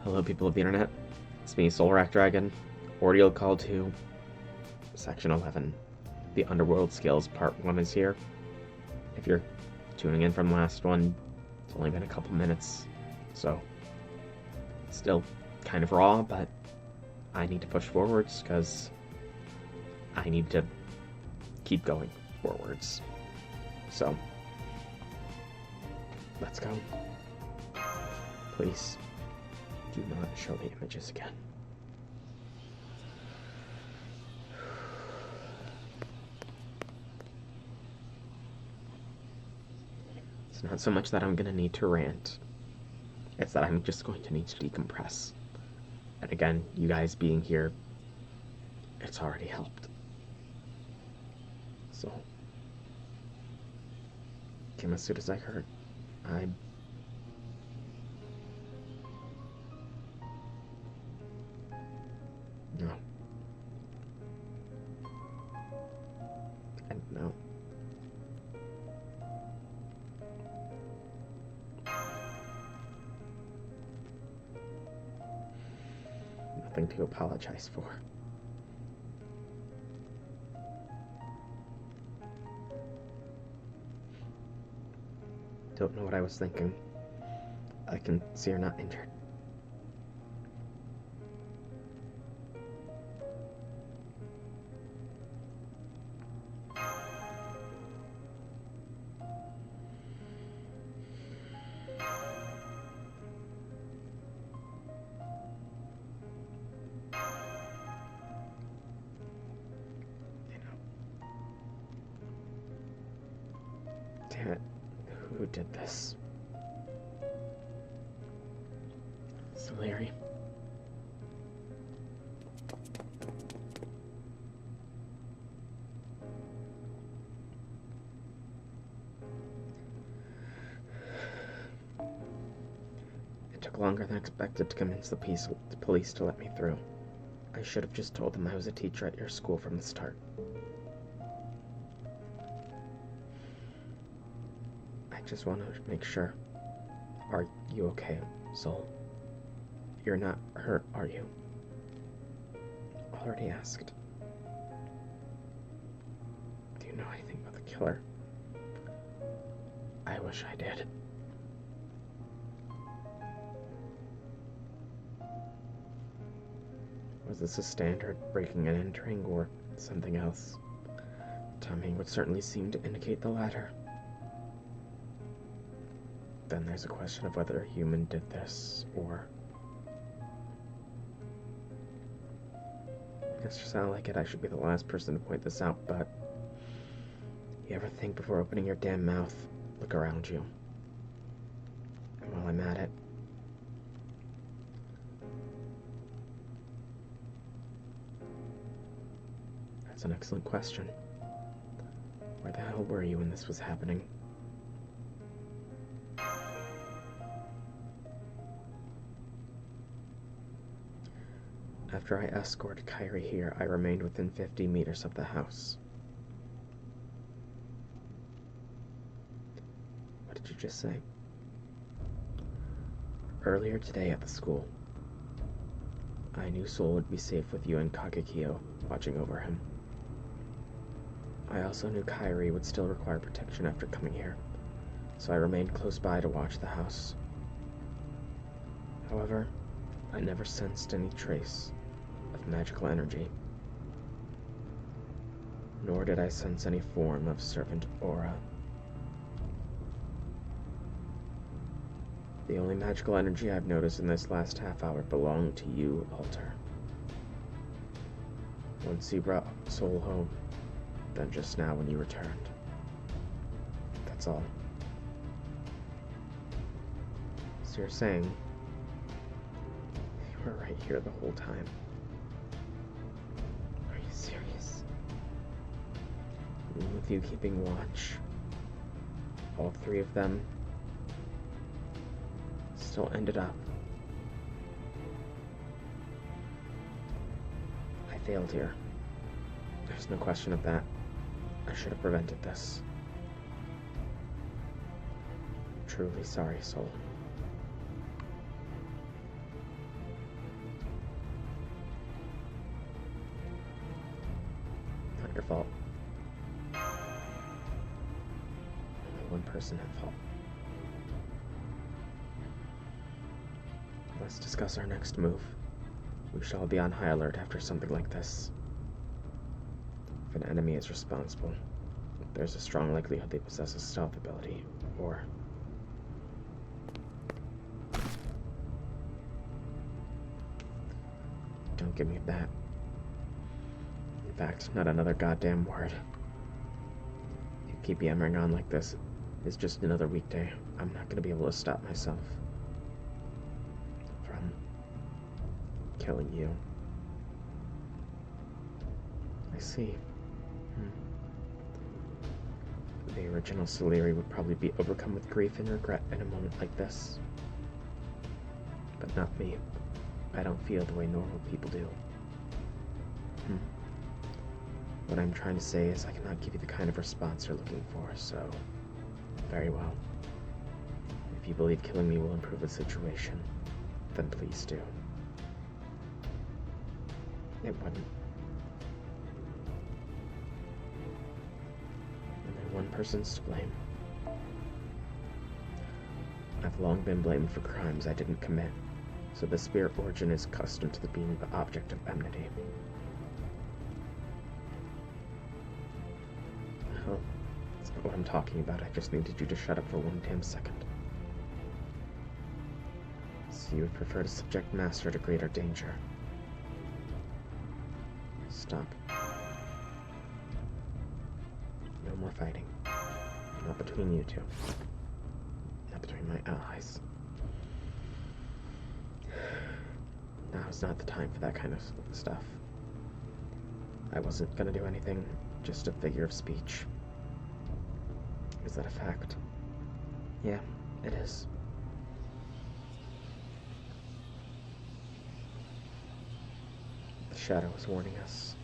Hello, people of the internet. It's me, Soulrack Dragon. Ordeal Call 2, Section 11. The Underworld Skills Part 1 is here. If you're tuning in from the last one, it's only been a couple minutes, so still kind of raw, but I need to push forwards because I need to keep going forwards. So, let's go. Please, do not show the images again. It's not so much that I'm gonna need to rant, it's that I'm just going to need to decompress. And again, you guys being here, it's already helped. So, came as soon as I heard. No. And no. Nothing to apologize for. Don't know what I was thinking. I can see you're not injured. Damn it. Who did this? So Larry. It took longer than expected to convince the police to let me through. I should have just told them I was a teacher at your school from the start. I just want to make sure. Are you okay, Soul? You're not hurt, are you? Already asked. Do you know anything about the killer? I wish I did. Was this a standard breaking and entering, or something else? Timing would certainly seem to indicate the latter. Then there's a question of whether a human did this, or... It doesn't sound like it. I should be the last person to point this out, but... You ever think before opening your damn mouth, look around you. And while I'm at it... That's an excellent question. Where the hell were you when this was happening? After I escorted Kyrie here, I remained within 50 meters of the house. What did you just say? Earlier today at the school, I knew Soul would be safe with you and Kagekyo watching over him. I also knew Kyrie would still require protection after coming here, so I remained close by to watch the house. However, I never sensed any trace of magical energy, nor did I sense any form of servant aura. The only magical energy I've noticed in this last half hour belonged to you, Alter. Once you brought Soul home, then just now when you returned. That's all. So you're saying you were right here the whole time? Are you serious? Even with you keeping watch, all three of them still ended up. I failed here. There's no question of that. I should have prevented this. I'm truly sorry, Soul. your fault. Only one person at fault. Let's discuss our next move. We shall be on high alert after something like this. If an enemy is responsible, there's a strong likelihood they possess a stealth ability, or... Don't give me that. In fact, not another goddamn word. You keep yammering on like this, it's just another weekday. I'm not gonna be able to stop myself from killing you. I see. The original Salieri would probably be overcome with grief and regret in a moment like this. But not me. I don't feel the way normal people do. What I'm trying to say is I cannot give you the kind of response you're looking for, so... Very well. If you believe killing me will improve the situation, then please do. It wouldn't. Only one person's to blame. I've long been blamed for crimes I didn't commit, so the spirit origin is accustomed to being the object of enmity. Oh, that's not what I'm talking about. I just needed you to shut up for one damn second. So you would prefer to subject Master to greater danger. Stop. No more fighting. Not between you two. Not between my allies. Now is not the time for that kind of stuff. I wasn't gonna do anything, just a figure of speech. Is that a fact? Yeah, it is. The shadow is warning us.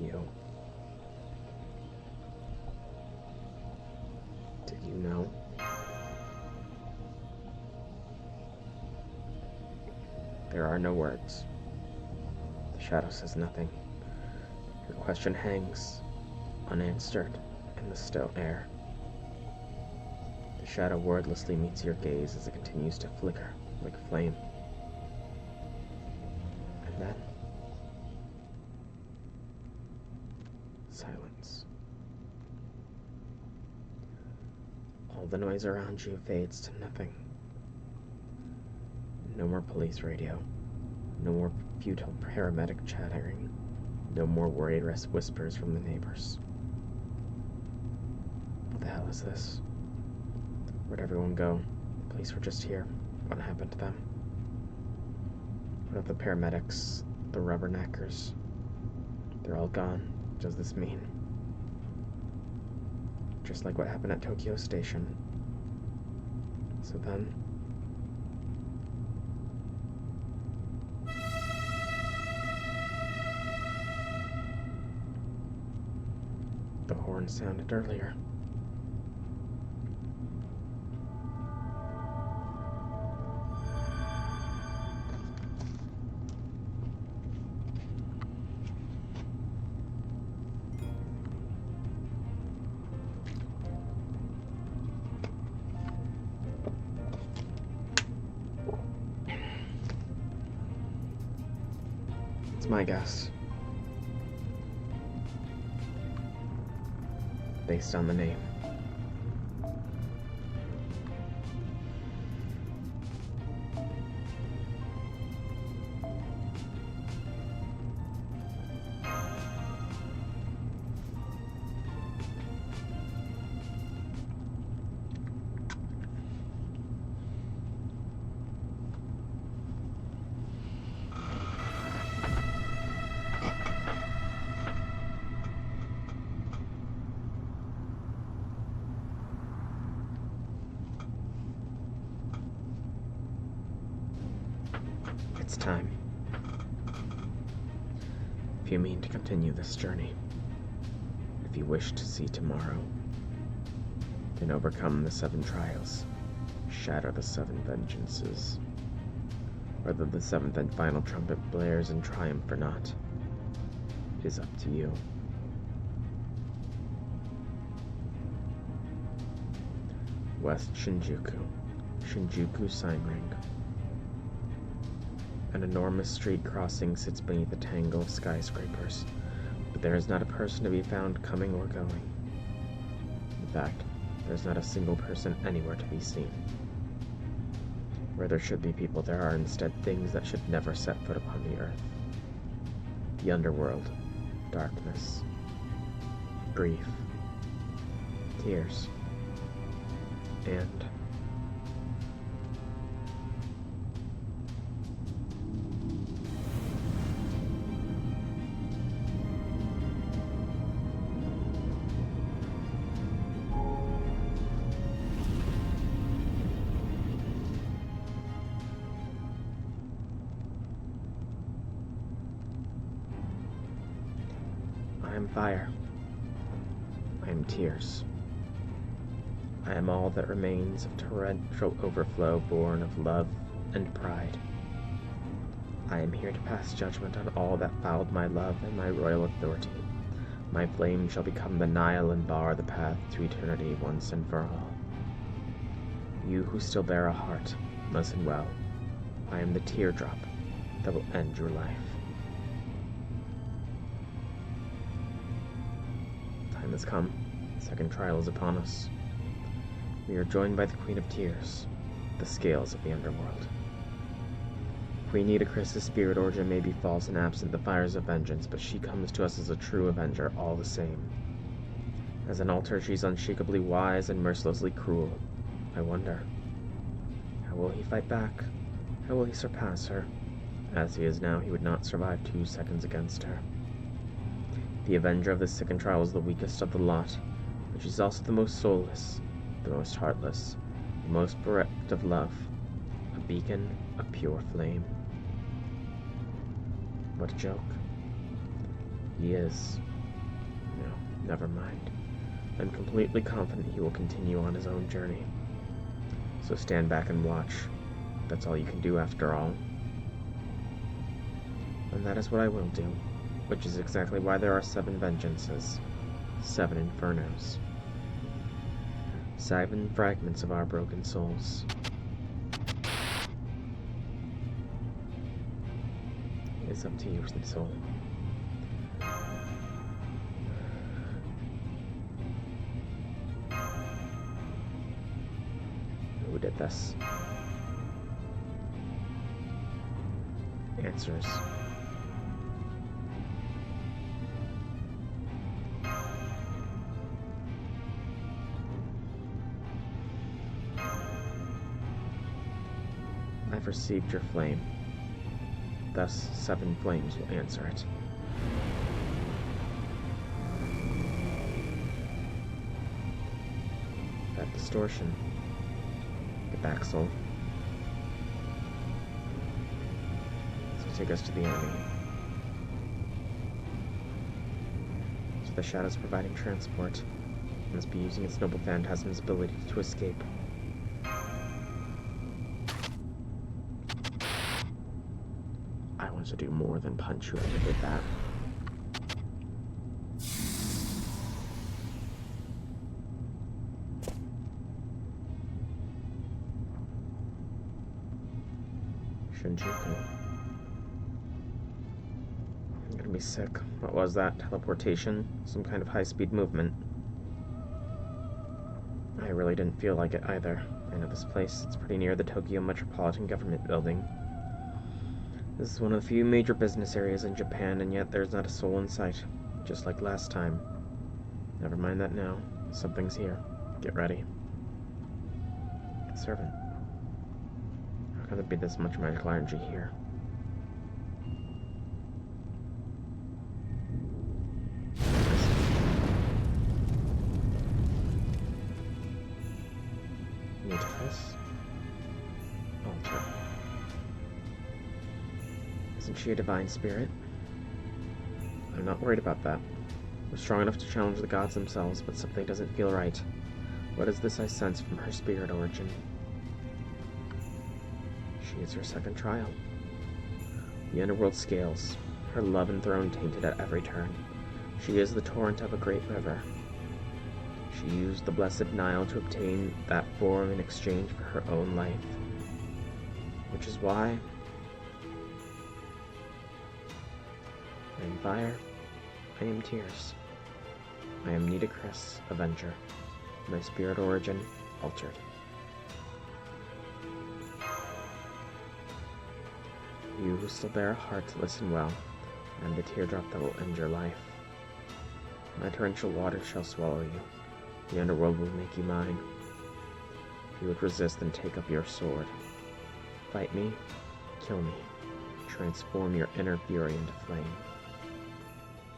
You. Did you know? There are no words. The shadow says nothing. Your question hangs, unanswered, in the still air. The shadow wordlessly meets your gaze as it continues to flicker like a flame. And then... silence. All the noise around you fades to nothing. No more police radio. No more futile paramedic chattering. No more worried whispers from the neighbors. What the hell is this? Where'd everyone go? The police were just here. What happened to them? What of the paramedics? The rubberneckers? They're all gone. What does this mean? Just like what happened at Tokyo Station. So then... the horn sounded earlier. It's my guess. Based on the name. It's time. If you mean to continue this journey, if you wish to see tomorrow, can overcome the 7 trials, shatter the 7 vengeances. Whether the 7th and final trumpet blares in triumph or not is up to you. West Shinjuku sign ring. An enormous street crossing sits beneath a tangle of skyscrapers, but there is not a person to be found coming or going. In fact, there is not a single person anywhere to be seen. Where there should be people, there are instead things that should never set foot upon the earth. The underworld, darkness, grief, tears, and I am fire. I am tears. I am all that remains of torrential overflow born of love and pride. I am here to pass judgment on all that fouled my love and my royal authority. My flame shall become the Nile and bar the path to eternity once and for all. You who still bear a heart, listen well. I am the teardrop that will end your life. Time has come. The 2nd trial is upon us. We are joined by the Queen of Tears, the scales of the underworld. Queen Nitocris' spirit origin may be false and absent the fires of vengeance, but she comes to us as a true avenger all the same. As an altar, she's unshakably wise and mercilessly cruel. I wonder, how will he fight back? How will he surpass her? As he is now, he would not survive 2 seconds against her. The avenger of the 2nd trial is the weakest of the lot, but she's also the most soulless, the most heartless, the most bereft of love, a beacon of pure flame. What a joke. He is. No, never mind. I'm completely confident he will continue on his own journey. So stand back and watch. That's all you can do after all. And that is what I will do, which is exactly why there are 7 vengeances, 7 infernos. 7 fragments of our broken souls. It's up to you, soul. Who did this? Answers. I've received your flame. Thus, 7 flames will answer it. That distortion. Get back, soul. So take us to the enemy. So the shadow's providing transport. It must be using its noble phantasm's ability to escape. I want to do more than punch whoever did that. Shinjuku. I'm gonna be sick. What was that? Teleportation? Some kind of high-speed movement. I really didn't feel like it either. I know this place. It's pretty near the Tokyo Metropolitan Government Building. This is one of the few major business areas in Japan, and yet there's not a soul in sight. Just like last time. Never mind that now. Something's here. Get ready. Servant. How can there be this much magical energy here? Nitocris? Altar. Isn't she a divine spirit? I'm not worried about that. We're strong enough to challenge the gods themselves, but something doesn't feel right. What is this I sense from her spirit origin? She is her second trial. The underworld scales, her love and throne tainted at every turn. She is the torrent of a great river. She used the blessed Nile to obtain that form in exchange for her own life. Which is why I am fire, I am tears. I am Nidacris, Avenger. My spirit origin altered. You who still bear a heart to listen well, I am the teardrop that will end your life. My torrential waters shall swallow you. The underworld will make you mine. If you would resist, then take up your sword. Fight me, kill me, transform your inner fury into flame.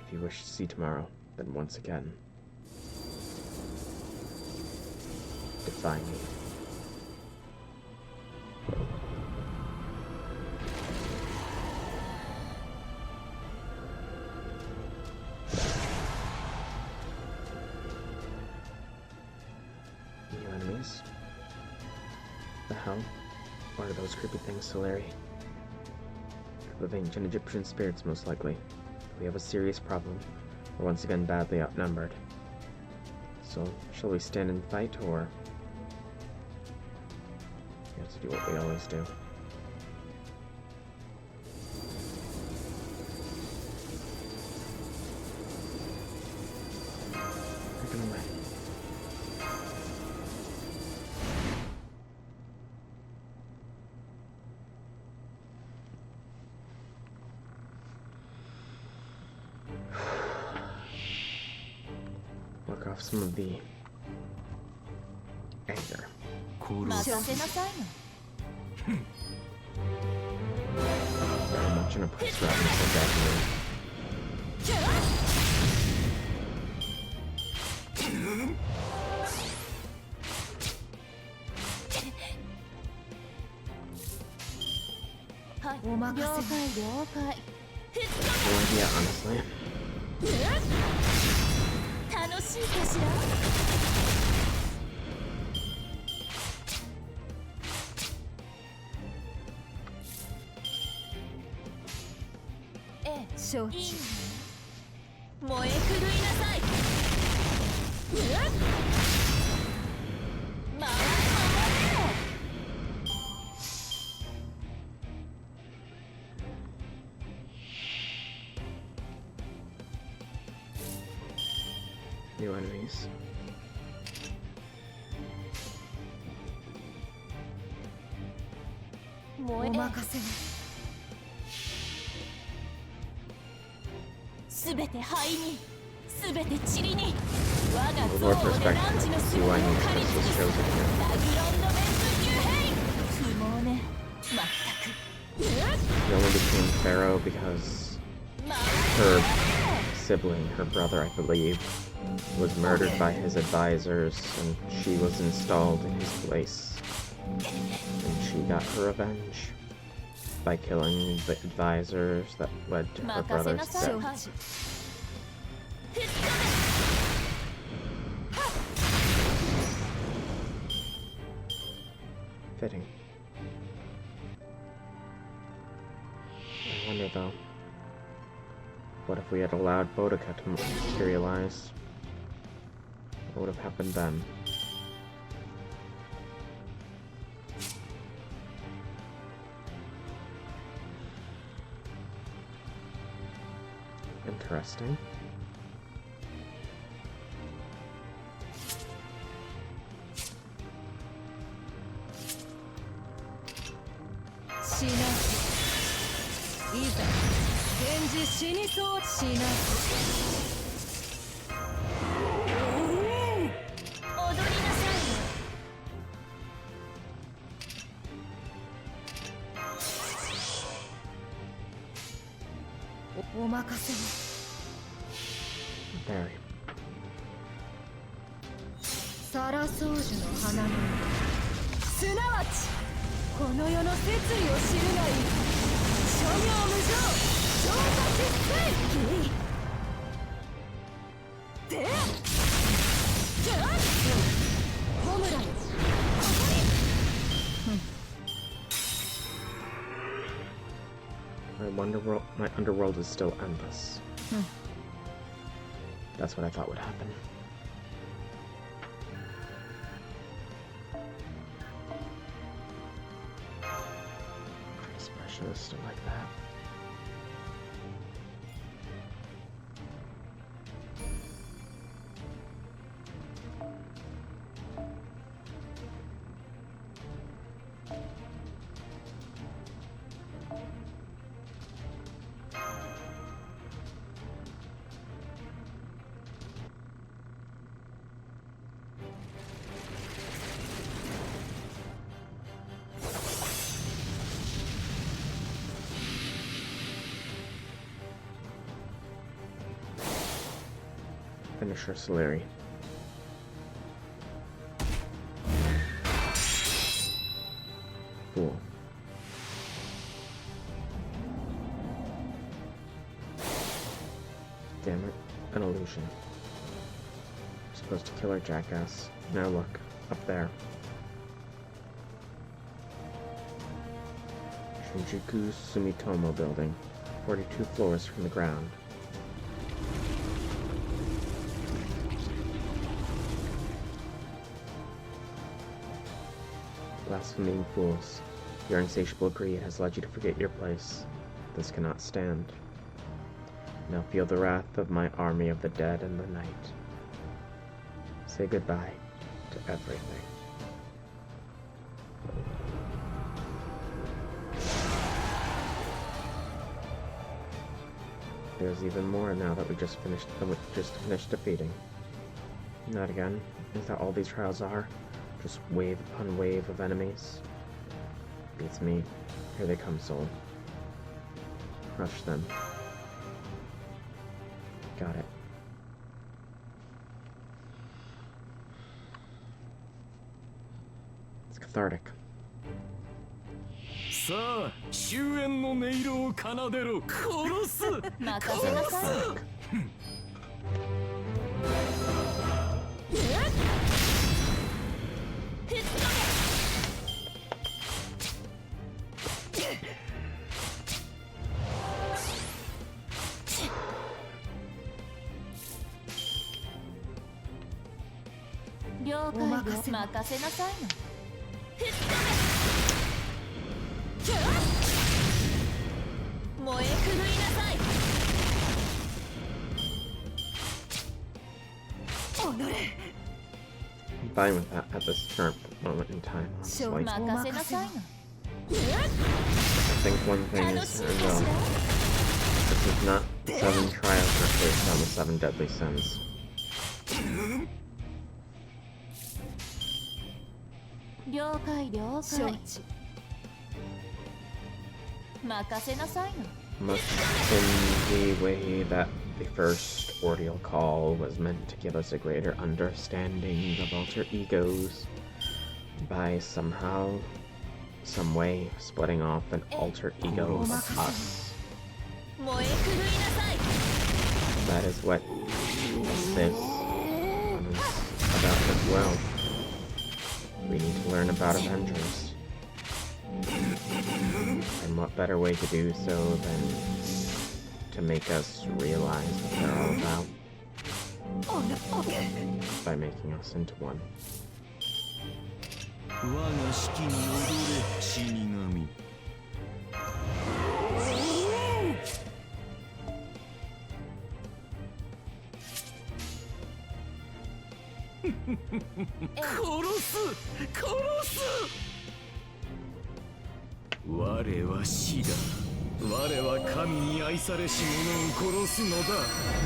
If you wish to see tomorrow, then once again, defy me. New enemies? The hell? What are those creepy things, Solari? Of ancient Egyptian spirits, most likely. We have a serious problem. We're once again badly outnumbered. So, shall we stand and fight, or... we have to do what we always do. Take it away. Work off some of the anger. Very much in a place rather than so bad. No idea, honestly. New enemies. With more perspective, see why Nidacris was chosen here. She only became pharaoh because her sibling, her brother, I believe, was murdered by his advisors, and she was installed in his place. And she got her revenge by killing the advisors that led to her brother's death. Fitting. I wonder though, what if we had allowed Boudica to materialize? What would have happened then? Interesting. Very. サラソージュの花のすなわちこの世の摂理を知るがいい諸行無常超絶世紀で underworld is still endless. That's what I thought would happen. Expression is still like that. Finisher Solari. Cool. Damn it, an illusion. I'm supposed to kill our jackass. Now look, up there. Shinjuku Sumitomo building, 42 floors from the ground. Blaspheming fools, your insatiable greed has led you to forget your place. This cannot stand. Now feel the wrath of my army of the dead and the night. Say goodbye to everything. There's even more now that we just finished defeating. Not again. Is that all these trials are? Just wave upon wave of enemies. Beats me. Here they come, soul. Crush them. Got it. It's cathartic. さあ、終焉の音色を奏でろ。殺す。任せなさい。了解よ。任せなさいの。燃え狂いなさい。I'm fine with that at this current moment in time. Honestly. I think one thing is, this is not 7 trials not based on the 7 deadly sins. 了解了解。任せなさいの。 Much in the way that the first Ordeal Call was meant to give us a greater understanding of alter egos by somehow, some way, splitting off an alter ego of us. That is what this is about as well. We need to learn about Avengers. And what better way to do so than to make us realize what they're all about by making us into one. 我が式に踊れ死神。殺す殺す。我は死だ。我は神に愛されし者を殺すのだ。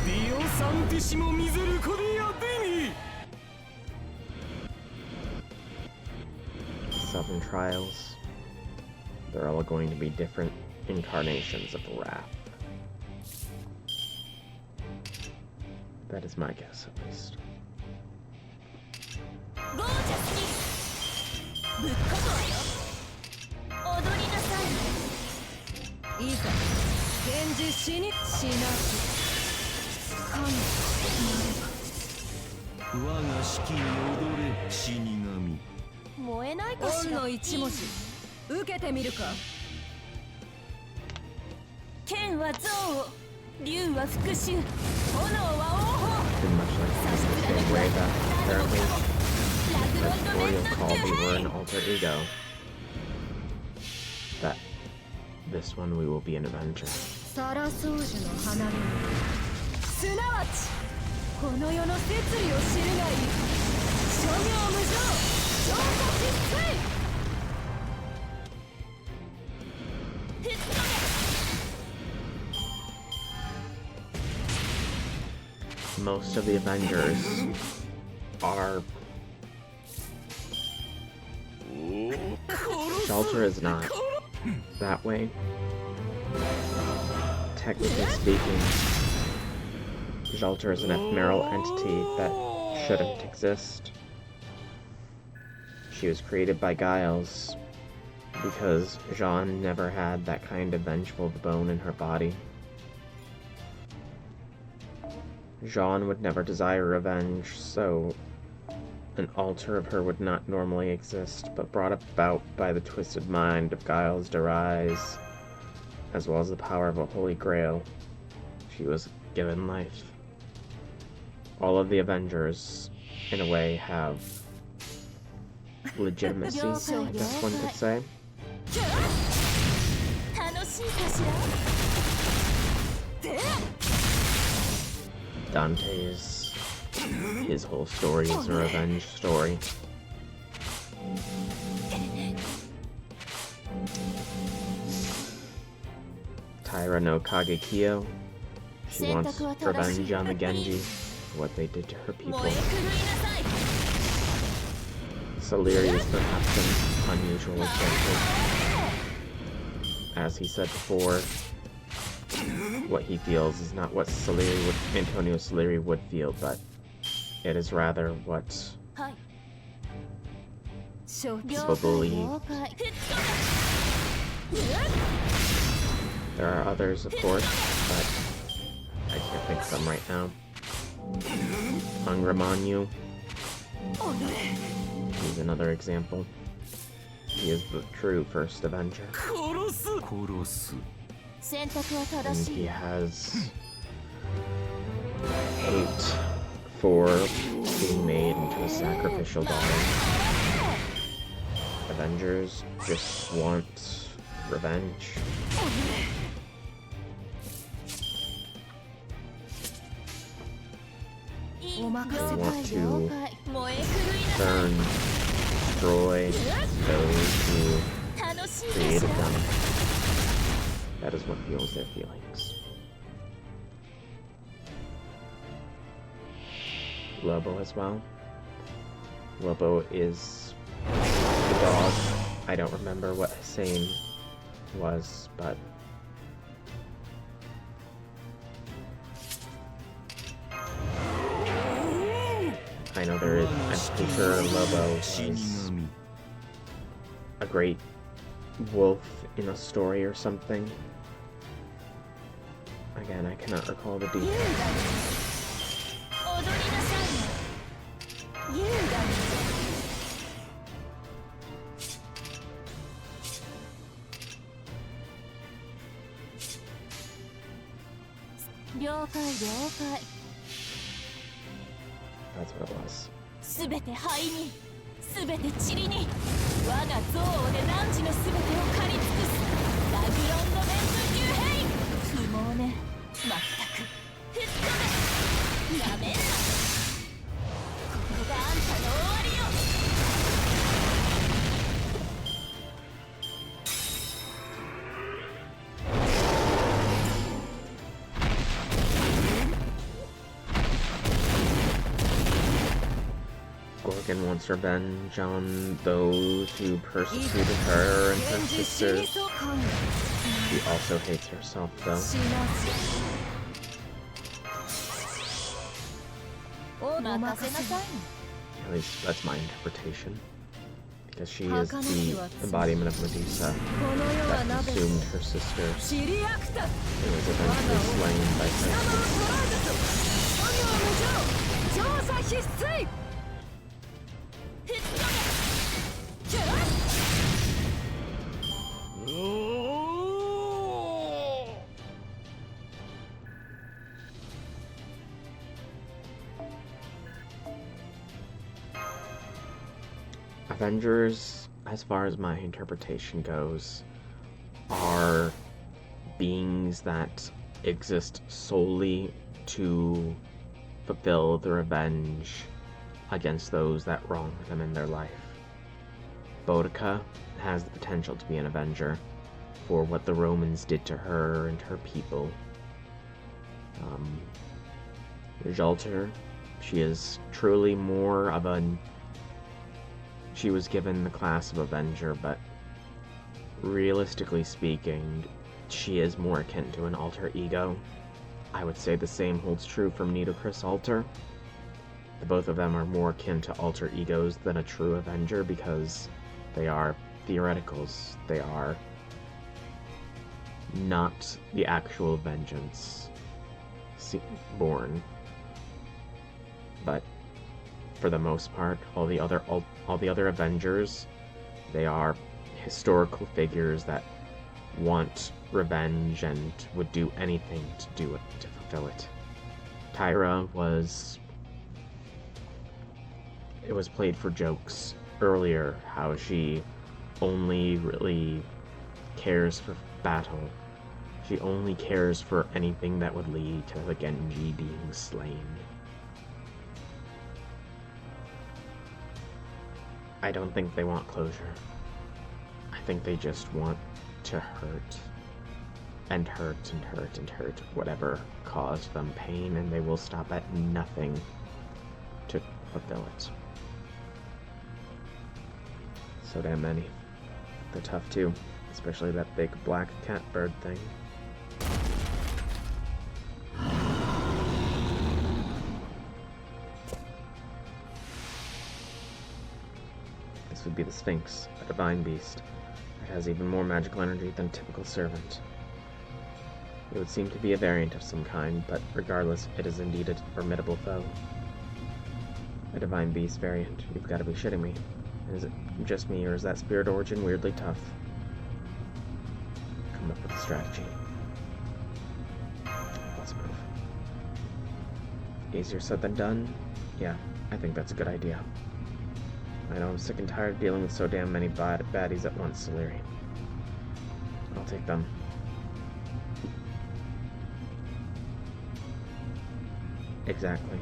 ディオサンティシモミゼルコディアディニ。 7 trials. They're all going to be different incarnations of wrath. That is my guess, at least. ゴージャスにぶっ込むわよ。踊りなさい。いざ現実死にしなく。我が式に踊れ死神。燃えないかしら。恩の一文字受けてみるか。剣は憎悪竜は復讐炎は王鵬 In much like the same way that apparently with Ordeal Call we were an alter ego. That this one we will be an Avenger. サラソウジュの花見すなわちこの世の摂理を知るがいい諸行無常浄化失墜 Most of the Avengers are... Shelter is not that way. Technically speaking, Shelter is an ephemeral entity that shouldn't exist. She was created by Giles because Jean never had that kind of vengeful bone in her body. Jean would never desire revenge, so an altar of her would not normally exist, but brought about by the twisted mind of Giles de Rise, as well as the power of a holy grail. She was given life. All of the Avengers, in a way, have legitimacy, I guess one could say. Dante's, his whole story is a revenge story. Taira no Kagekiyo, she wants revenge on the Genji for what they did to her people. Salieri is perhaps an unusual example. As he said before, what he feels is not what Antonio Salieri would feel, but it is rather what people believe. There are others, of course, but I can't think of them right now. Angramanyu, he's another example. He is the true first Avenger. And he has hate for being made into a sacrificial daughter. Avengers just want revenge. They want to burn, destroy those who created them. That is what fuels their feelings. Lobo as well. Lobo is the dog. I don't remember what his saying was, but I know there is. I'm pretty sure Lobo was a great wolf in a story or something. Again, I cannot recall the details. That's what it was. すべて灰に、すべて塵に、我が憎悪で汝のすべてを狩り尽くす。ラグロンドメント竜兵、不毛ね、まったく。吹っ飛べ、やめんな。ここがあんたの終わりよ。Gorgon wants revenge on those who persecuted her and her sisters. She also hates herself, though. At least that's my interpretation. Because she is the embodiment of Medusa that consumed her sisters and was eventually slain by Zeus. Avengers, as far as my interpretation goes, are beings that exist solely to fulfill the revenge against those that wronged them in their life. Boudica has the potential to be an Avenger for what the Romans did to her and her people. Jalter, she is truly more of she was given the class of Avenger, but realistically speaking, she is more akin to an alter ego. I would say the same holds true from Nitocris Alter. The both of them are more akin to alter egos than a true Avenger because they are theoreticals. They are not the actual vengeance born. But for the most part, all the other Avengers, they are historical figures that want revenge and would do anything to fulfill it. Tyra was played for jokes earlier how she only really cares for battle. She only cares for anything that would lead to the Genji being slain. I don't think they want closure. I think they just want to hurt. And hurt and hurt and hurt whatever caused them pain, and they will stop at nothing to fulfill it. So damn many. They're tough too, especially that big black catbird thing. This would be the Sphinx, a divine beast. It has even more magical energy than a typical servant. It would seem to be a variant of some kind, but regardless, it is indeed a formidable foe. A divine beast variant? You've got to be shitting me. Is it just me, or is that spirit origin weirdly tough? Come up with a strategy. Let's move. Easier said than done? Yeah, I think that's a good idea. I know I'm sick and tired of dealing with so damn many baddies at once, Soliri. I'll take them. Exactly.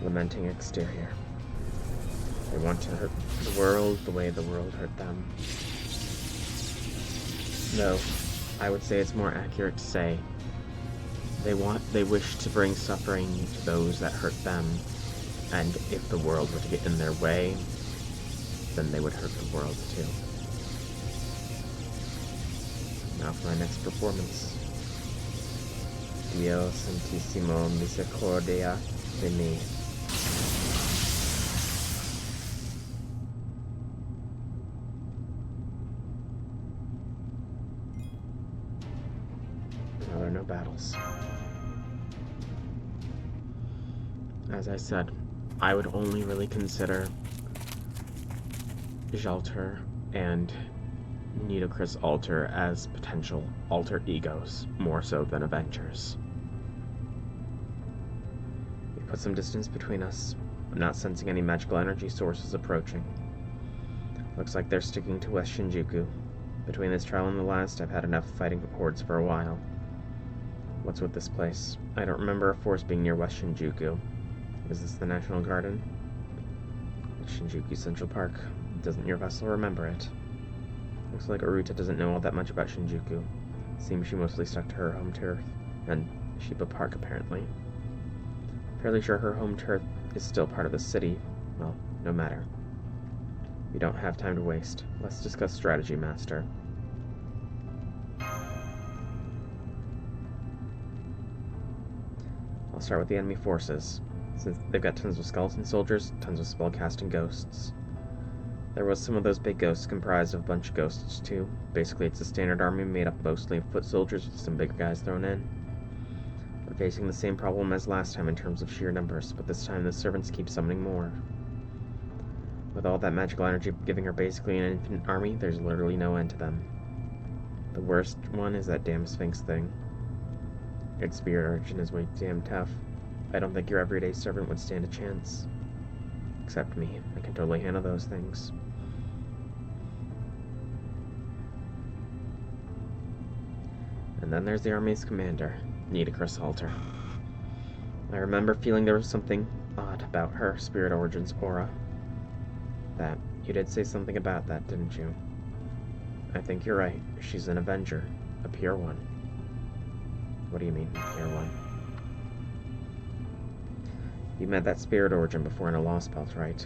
Lamenting exterior. They want to hurt the world the way the world hurt them. No, I would say it's more accurate to say they wish to bring suffering to those that hurt them, and if the world were to get in their way, then they would hurt the world too. Now for my next performance. Dio Santissimo Misericordia de me. Now there are no battles. As I said, I would only really consider Jalter and Nitocris Alter as potential alter egos, more so than Avengers. We put some distance between us. I'm not sensing any magical energy sources approaching. Looks like they're sticking to West Shinjuku. Between this trial and the last, I've had enough fighting hordes for a while. What's with this place? I don't remember a force being near West Shinjuku. Is this the National Garden? Shinjuku Central Park. Doesn't your vessel remember it? Looks like Aruta doesn't know all that much about Shinjuku. Seems she mostly stuck to her home turf, and Shiba Park apparently. Fairly sure her home turf is still part of the city. Well, no matter. We don't have time to waste. Let's discuss strategy, Master. I'll start with the enemy forces, since they've got tons of skeleton soldiers, tons of spellcasting ghosts. There was some of those big ghosts comprised of a bunch of ghosts too. Basically, it's a standard army made up mostly of foot soldiers with some bigger guys thrown in. We're facing the same problem as last time in terms of sheer numbers, but this time the servants keep summoning more. With all that magical energy giving her basically an infinite army, there's literally no end to them. The worst one is that damn Sphinx thing. Its spirit origin is way damn tough. I don't think your everyday servant would stand a chance. Except me. I can totally handle those things. And then there's the army's commander, Nidacris Halter. I remember feeling there was something odd about her Spirit Origins aura. That, you did say something about that, didn't you? I think you're right. She's an Avenger. A pure one. What do you mean, pure one? You met that Spirit Origin before in a Lost Belt, right?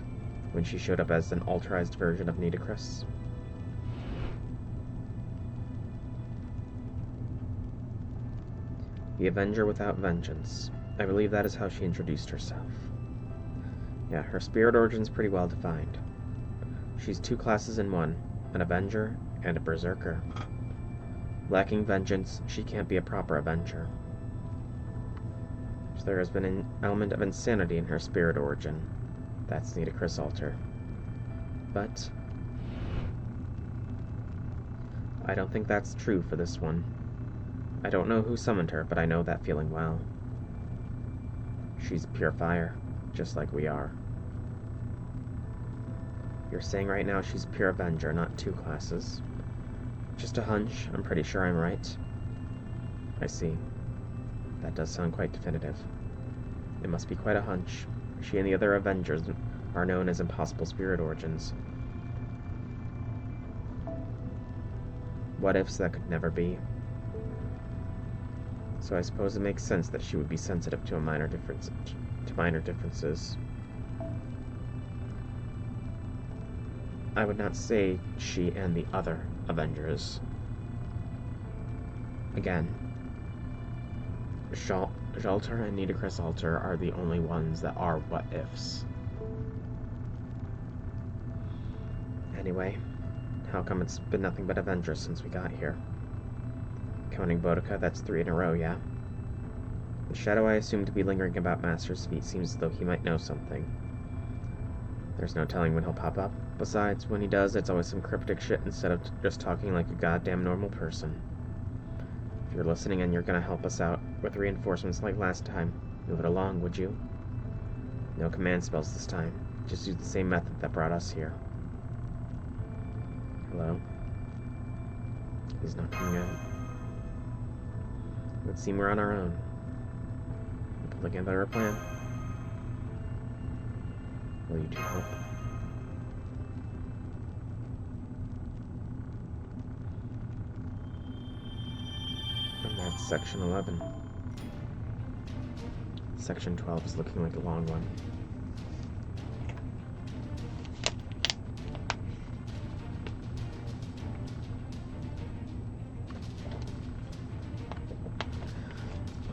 When she showed up as an alterized version of Nidacris? The Avenger without vengeance. I believe that is how she introduced herself. Yeah, her Spirit Origin's pretty well defined. She's 2 classes in one, an Avenger and a Berserker. Lacking vengeance, she can't be a proper Avenger. So there has been an element of insanity in her Spirit Origin. That's Nidacris Halter. But I don't think that's true for this one. I don't know who summoned her, but I know that feeling well. She's pure fire, just like we are. You're saying right now she's pure Avenger, not 2 classes. Just a hunch. I'm pretty sure I'm right. I see. That does sound quite definitive. It must be quite a hunch. She and the other Avengers are known as impossible Spirit Origins. What ifs that could never be. So I suppose it makes sense that she would be sensitive to minor differences. I would not say she and the other Avengers. Again, Halter and Nidacris Halter are the only ones that are what-ifs. Anyway, how come it's been nothing but Avengers since we got here? Counting Boudica, that's 3 in a row, yeah? The shadow I assumed to be lingering about Master's feet seems as though he might know something. There's no telling when he'll pop up. Besides, when he does, it's always some cryptic shit instead of just talking like a goddamn normal person. If you're listening and you're gonna help us out with reinforcements like last time, move it along, would you? No command spells this time. Just use the same method that brought us here. Hello? He's not coming out. It would seem we're on our own. We're pulling together a plan. Will you two help? And that's section 11. Section 12 is looking like a long one.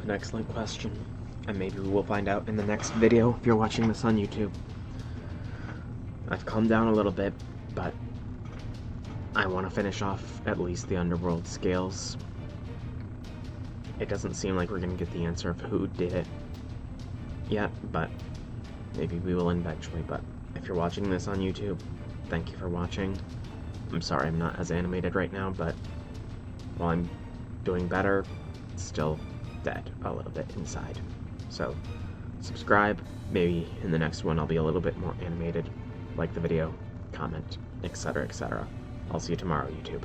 An excellent question, and maybe we will find out in the next video if you're watching this on YouTube. I've calmed down a little bit, but I want to finish off at least the Underworld scales. It doesn't seem like we're going to get the answer of who did it yet, but maybe we will eventually. But if you're watching this on YouTube, thank you for watching. I'm sorry I'm not as animated right now, but while I'm doing better, it's still dead a little bit inside. So subscribe. Maybe in the next one I'll be a little bit more animated. Like the video, comment, etc., etc. I'll see you tomorrow, YouTube.